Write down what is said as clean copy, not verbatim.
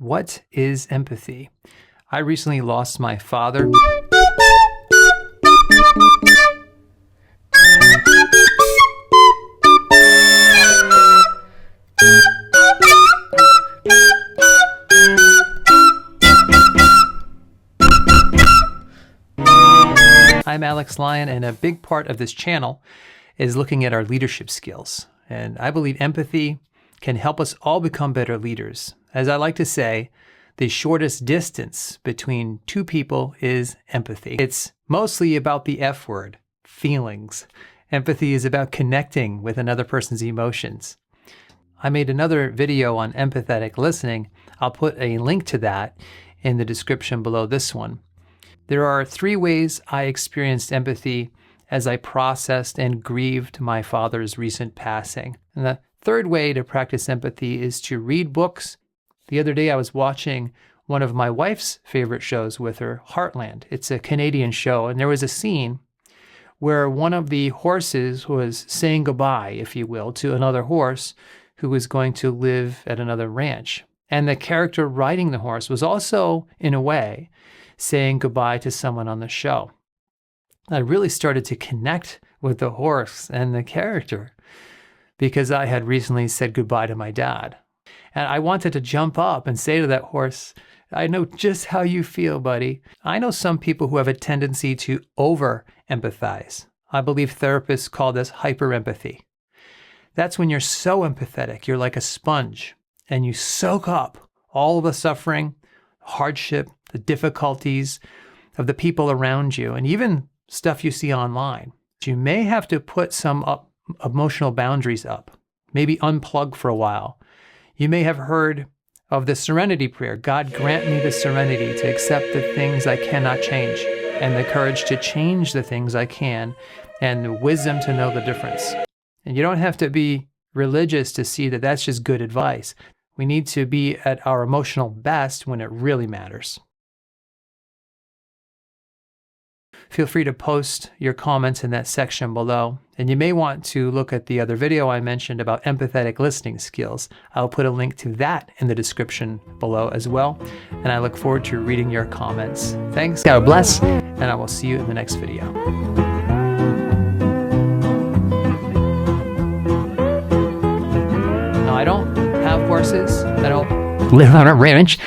What is empathy? I recently lost my father. I'm Alex Lyon, and a big part of this channel is looking at our leadership skills. And I believe empathy can help us all become better leaders. As I like to say, the shortest distance between two people is empathy. It's mostly about the F word, feelings. Empathy is about connecting with another person's emotions. I made another video on empathetic listening. I'll put a link to that in the description below this one. There are 3 ways I experienced empathy as I processed and grieved my father's recent passing. And the third way to practice empathy is to read books. The other day I was watching one of my wife's favorite shows with her, Heartland. It's a Canadian show, and there was a scene where one of the horses was saying goodbye, if you will, to another horse who was going to live at another ranch. And the character riding the horse was also, in a way, saying goodbye to someone on the show. I really started to connect with the horse and the character because I had recently said goodbye to my dad. And I wanted to jump up and say to that horse, I know just how you feel, buddy. I know some people who have a tendency to over-empathize. I believe therapists call this hyper-empathy. That's when you're so empathetic, you're like a sponge, and you soak up all the suffering, hardship, the difficulties of the people around you, and even stuff you see online. You may have to put some emotional boundaries up, maybe unplug for a while. You may have heard of the serenity prayer. God, grant me the serenity to accept the things I cannot change, and the courage to change the things I can, and the wisdom to know the difference. And you don't have to be religious to see that that's just good advice. We need to be at our emotional best when it really matters. Feel free to post your comments in that section below. And you may want to look at the other video I mentioned about empathetic listening skills. I'll put a link to that in the description below as well. And I look forward to reading your comments. Thanks, God bless, and I will see you in the next video. Now, I don't have horses. I don't live on a ranch.